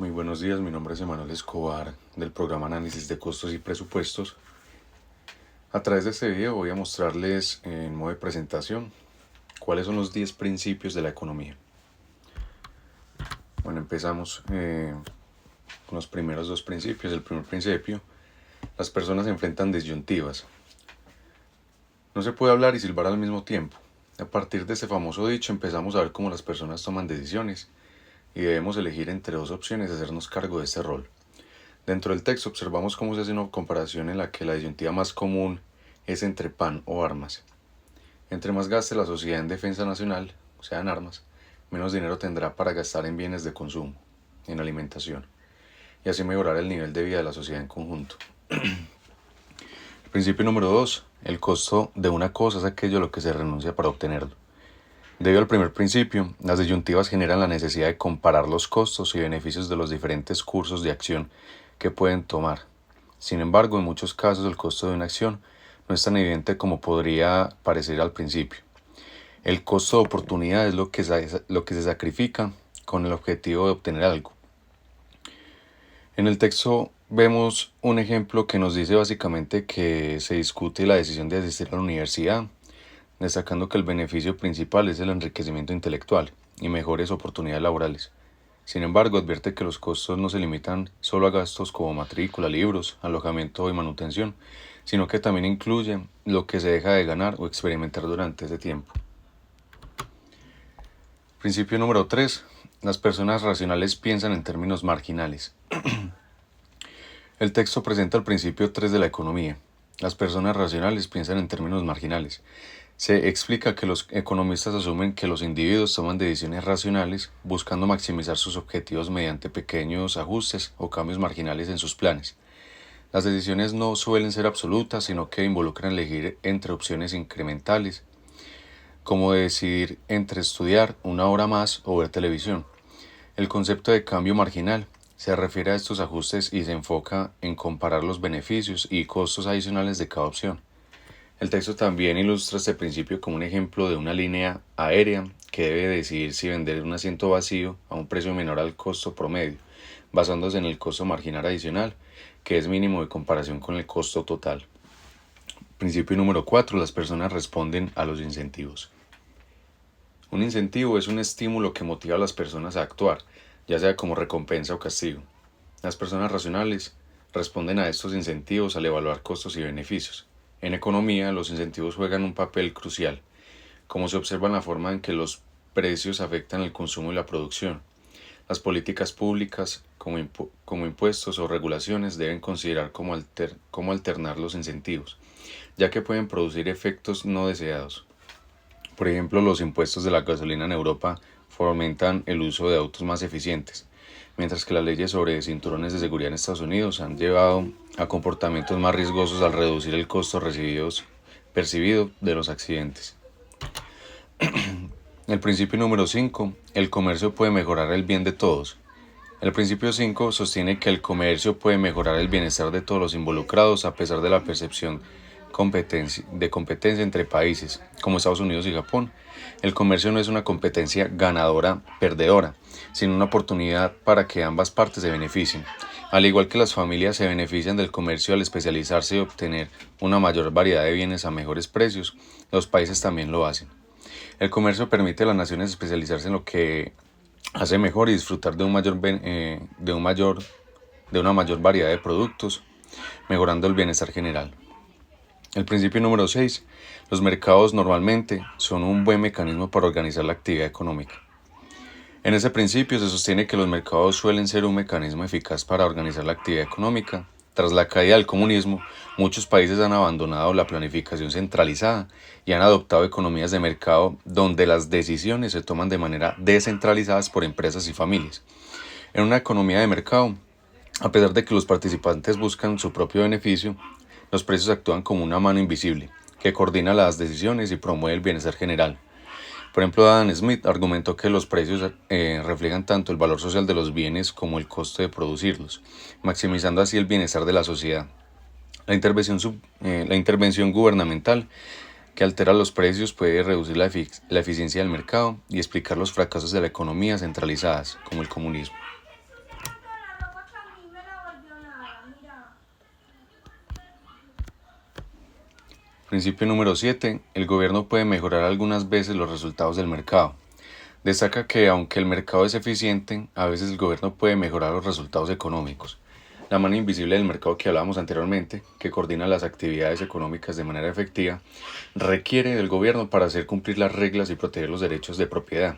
Muy buenos días, mi nombre es Emanuel Escobar del programa Análisis de Costos y Presupuestos. A través de este video voy a mostrarles en modo de presentación cuáles son los 10 principios de la economía. Bueno, empezamos con los primeros dos principios. El primer principio: las personas enfrentan disyuntivas. No se puede hablar y silbar al mismo tiempo. A partir de este famoso dicho empezamos a ver cómo las personas toman decisiones y debemos elegir entre dos opciones y hacernos cargo de este rol. Dentro del texto observamos cómo se hace una comparación en la que la disyuntiva más común es entre pan o armas. Entre más gaste la sociedad en defensa nacional, o sea en armas, menos dinero tendrá para gastar en bienes de consumo, en alimentación, y así mejorar el nivel de vida de la sociedad en conjunto. El principio número 2. El costo de una cosa es aquello a lo que se renuncia para obtenerlo. Debido al primer principio, las disyuntivas generan la necesidad de comparar los costos y beneficios de los diferentes cursos de acción que pueden tomar. Sin embargo, en muchos casos el costo de una acción no es tan evidente como podría parecer al principio. El costo de oportunidad es lo que se sacrifica con el objetivo de obtener algo. En el texto vemos un ejemplo que nos dice básicamente que se discute la decisión de asistir a la universidad, destacando que el beneficio principal es el enriquecimiento intelectual y mejores oportunidades laborales. Sin embargo, advierte que los costos no se limitan solo a gastos como matrícula, libros, alojamiento y manutención, sino que también incluye lo que se deja de ganar o experimentar durante ese tiempo. Principio número 3. Las personas racionales piensan en términos marginales. El texto presenta el principio 3 de la economía. Las personas racionales piensan en términos marginales. Se explica que los economistas asumen que los individuos toman decisiones racionales buscando maximizar sus objetivos mediante pequeños ajustes o cambios marginales en sus planes. Las decisiones no suelen ser absolutas, sino que involucran elegir entre opciones incrementales, como decidir entre estudiar una hora más o ver televisión. El concepto de cambio marginal se refiere a estos ajustes y se enfoca en comparar los beneficios y costos adicionales de cada opción. El texto también ilustra este principio como un ejemplo de una línea aérea que debe decidir si vender un asiento vacío a un precio menor al costo promedio, basándose en el costo marginal adicional, que es mínimo de comparación con el costo total. Principio número 4. Las personas responden a los incentivos. Un incentivo es un estímulo que motiva a las personas a actuar, ya sea como recompensa o castigo. Las personas racionales responden a estos incentivos al evaluar costos y beneficios. En economía, los incentivos juegan un papel crucial, como se observa en la forma en que los precios afectan el consumo y la producción. Las políticas públicas, como impuestos o regulaciones, deben considerar cómo alternar los incentivos, ya que pueden producir efectos no deseados. Por ejemplo, los impuestos de la gasolina en Europa fomentan el uso de autos más eficientes, mientras que las leyes sobre cinturones de seguridad en Estados Unidos han llevado a comportamientos más riesgosos al reducir el costo percibido de los accidentes. El principio número 5. El comercio puede mejorar el bien de todos. El principio 5 sostiene que el comercio puede mejorar el bienestar de todos los involucrados a pesar de la percepción de competencia entre países, como Estados Unidos y Japón. El comercio no es una competencia ganadora-perdedora, sino una oportunidad para que ambas partes se beneficien. Al igual que las familias se benefician del comercio al especializarse y obtener una mayor variedad de bienes a mejores precios, los países también lo hacen. El comercio permite a las naciones especializarse en lo que hace mejor y disfrutar de una mayor variedad de productos, mejorando el bienestar general. El principio número 6. Los mercados normalmente son un buen mecanismo para organizar la actividad económica. En ese principio se sostiene que los mercados suelen ser un mecanismo eficaz para organizar la actividad económica. Tras la caída del comunismo, muchos países han abandonado la planificación centralizada y han adoptado economías de mercado donde las decisiones se toman de manera descentralizadas por empresas y familias. En una economía de mercado, a pesar de que los participantes buscan su propio beneficio, los precios actúan como una mano invisible que coordina las decisiones y promueve el bienestar general. Por ejemplo, Adam Smith argumentó que los precios reflejan tanto el valor social de los bienes como el costo de producirlos, maximizando así el bienestar de la sociedad. La intervención gubernamental que altera los precios puede reducir la eficiencia del mercado y explicar los fracasos de la economía centralizadas, como el comunismo. Principio número 7. El gobierno puede mejorar algunas veces los resultados del mercado. Destaca que aunque el mercado es eficiente, a veces el gobierno puede mejorar los resultados económicos. La mano invisible del mercado que hablábamos anteriormente, que coordina las actividades económicas de manera efectiva, requiere del gobierno para hacer cumplir las reglas y proteger los derechos de propiedad.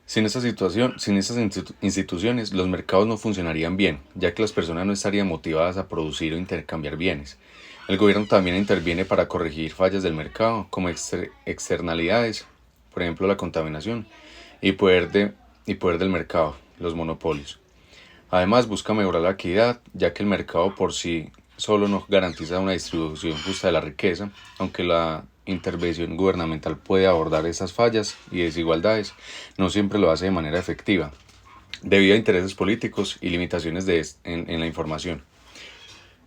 Sin esta situación, sin estas instituciones, los mercados no funcionarían bien, ya que las personas no estarían motivadas a producir o intercambiar bienes. El gobierno también interviene para corregir fallas del mercado, como externalidades, por ejemplo la contaminación, y poder del mercado, los monopolios. Además, busca mejorar la equidad, ya que el mercado por sí solo no garantiza una distribución justa de la riqueza, aunque la intervención gubernamental puede abordar esas fallas y desigualdades, no siempre lo hace de manera efectiva, debido a intereses políticos y limitaciones en la información.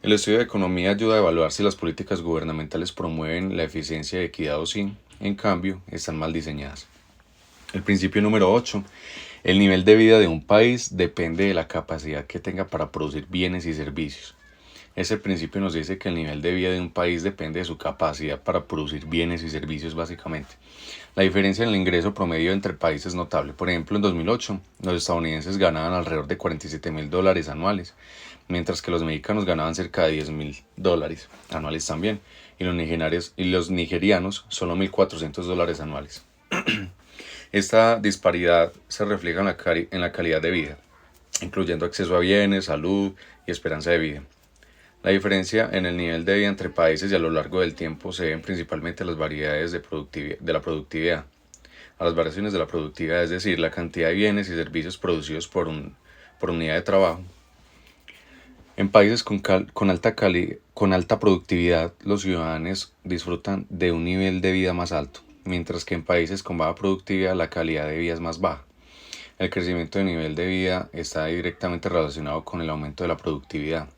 El estudio de economía ayuda a evaluar si las políticas gubernamentales promueven la eficiencia y equidad o si, en cambio, están mal diseñadas. El principio número 8. El nivel de vida de un país depende de la capacidad que tenga para producir bienes y servicios. Ese principio nos dice que el nivel de vida de un país depende de su capacidad para producir bienes y servicios básicamente. La diferencia en el ingreso promedio entre países es notable. Por ejemplo, en 2008, los estadounidenses ganaban alrededor de $47,000 anuales, mientras que los mexicanos ganaban cerca de $10,000 anuales también, y los nigerianos solo $1,400 anuales. Esta disparidad se refleja en la calidad de vida, incluyendo acceso a bienes, salud y esperanza de vida. La diferencia en el nivel de vida entre países y a lo largo del tiempo se deben principalmente a las variedades de la productividad, a las variaciones de la productividad, es decir, la cantidad de bienes y servicios producidos por unidad de trabajo. En países con alta productividad, los ciudadanos disfrutan de un nivel de vida más alto, mientras que en países con baja productividad la calidad de vida es más baja. El crecimiento del nivel de vida está directamente relacionado con el aumento de la productividad.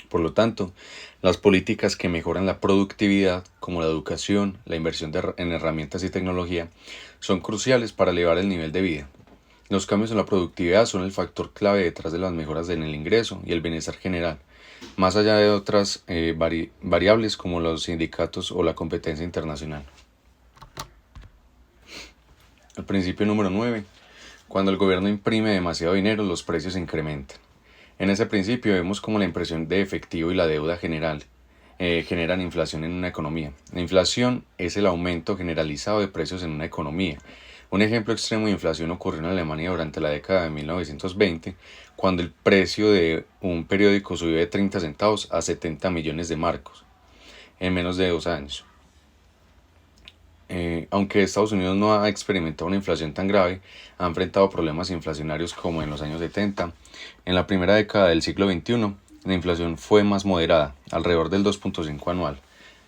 Por lo tanto, las políticas que mejoran la productividad, como la educación, la inversión en herramientas y tecnología, son cruciales para elevar el nivel de vida. Los cambios en la productividad son el factor clave detrás de las mejoras en el ingreso y el bienestar general, más allá de otras variables como los sindicatos o la competencia internacional. El principio número 9. Cuando el gobierno imprime demasiado dinero, los precios se incrementan. En ese principio vemos cómo la impresión de efectivo y la deuda generan inflación en una economía. La inflación es el aumento generalizado de precios en una economía. Un ejemplo extremo de inflación ocurrió en Alemania durante la década de 1920, cuando el precio de un periódico subió de 30 centavos a 70 millones de marcos en menos de 2 años. Aunque Estados Unidos no ha experimentado una inflación tan grave, ha enfrentado problemas inflacionarios como en los años 70. En la primera década del siglo XXI, la inflación fue más moderada, alrededor del 2,5 anual.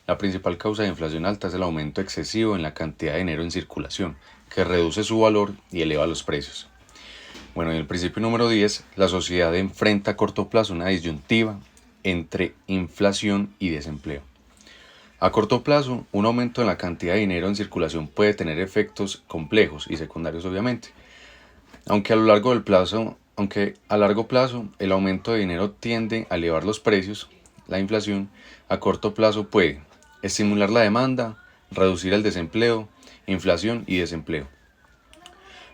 La principal causa de inflación alta es el aumento excesivo en la cantidad de dinero en circulación, que reduce su valor y eleva los precios. Bueno, en el principio número 10, la sociedad enfrenta a corto plazo una disyuntiva entre inflación y desempleo. A corto plazo, un aumento en la cantidad de dinero en circulación puede tener efectos complejos y secundarios obviamente. Aunque a largo plazo el aumento de dinero tiende a elevar los precios, la inflación a corto plazo puede estimular la demanda, reducir el desempleo, inflación y desempleo.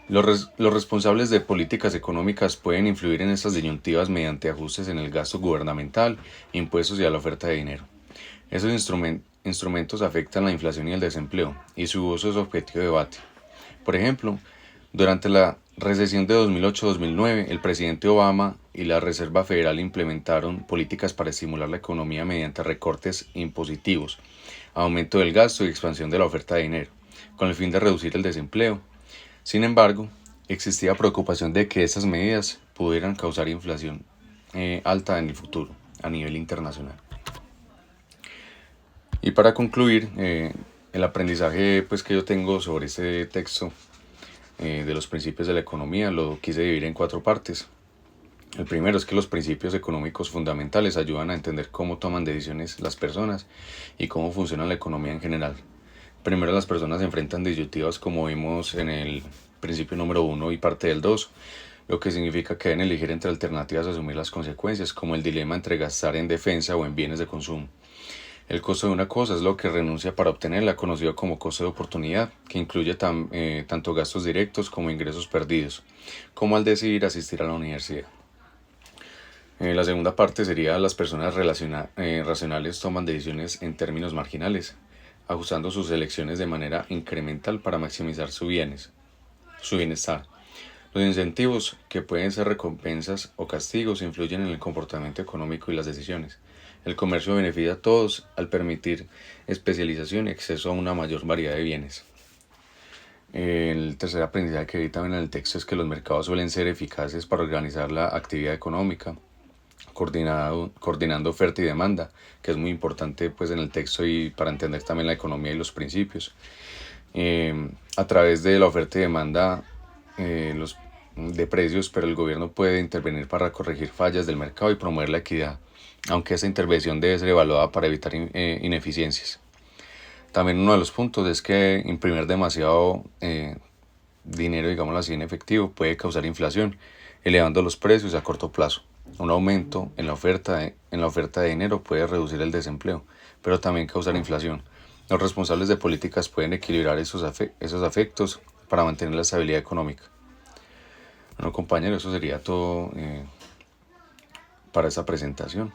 Los responsables de políticas económicas pueden influir en estas disyuntivas mediante ajustes en el gasto gubernamental, impuestos y a la oferta de dinero. Esos instrumentos afectan la inflación y el desempleo, y su uso es objeto de debate. Por ejemplo, durante la recesión de 2008-2009, el presidente Obama y la Reserva Federal implementaron políticas para estimular la economía mediante recortes impositivos, aumento del gasto y expansión de la oferta de dinero, con el fin de reducir el desempleo. Sin embargo, existía preocupación de que estas medidas pudieran causar inflación alta en el futuro, a nivel internacional. Y para concluir, el aprendizaje que yo tengo sobre este texto de los principios de la economía lo quise dividir en 4 partes. El primero es que los principios económicos fundamentales ayudan a entender cómo toman decisiones las personas y cómo funciona la economía en general. Primero, las personas se enfrentan disyuntivas como vimos en el principio número 1 y parte del 2, lo que significa que deben elegir entre alternativas a asumir las consecuencias, como el dilema entre gastar en defensa o en bienes de consumo. El costo de una cosa es lo que renuncia para obtenerla, conocido como costo de oportunidad, que incluye tanto gastos directos como ingresos perdidos, como al decidir asistir a la universidad. La segunda parte sería las personas racionales toman decisiones en términos marginales, ajustando sus elecciones de manera incremental para maximizar su bienestar. Los incentivos, que pueden ser recompensas o castigos, influyen en el comportamiento económico y las decisiones. El comercio beneficia a todos al permitir especialización y acceso a una mayor variedad de bienes. El tercer aprendizaje que vi también en el texto es que los mercados suelen ser eficaces para organizar la actividad económica, coordinando oferta y demanda, que es muy importante pues en el texto y para entender también la economía y los principios. A través de la oferta y demanda de precios, pero el gobierno puede intervenir para corregir fallas del mercado y promover la equidad, aunque esa intervención debe ser evaluada para evitar ineficiencias. También uno de los puntos es que imprimir demasiado dinero, digámoslo así, en efectivo puede causar inflación, elevando los precios a corto plazo. Un aumento en la oferta de dinero puede reducir el desempleo, pero también causar inflación. Los responsables de políticas pueden equilibrar esos efectos para mantener la estabilidad económica. Bueno, compañero, eso sería todo para esta presentación.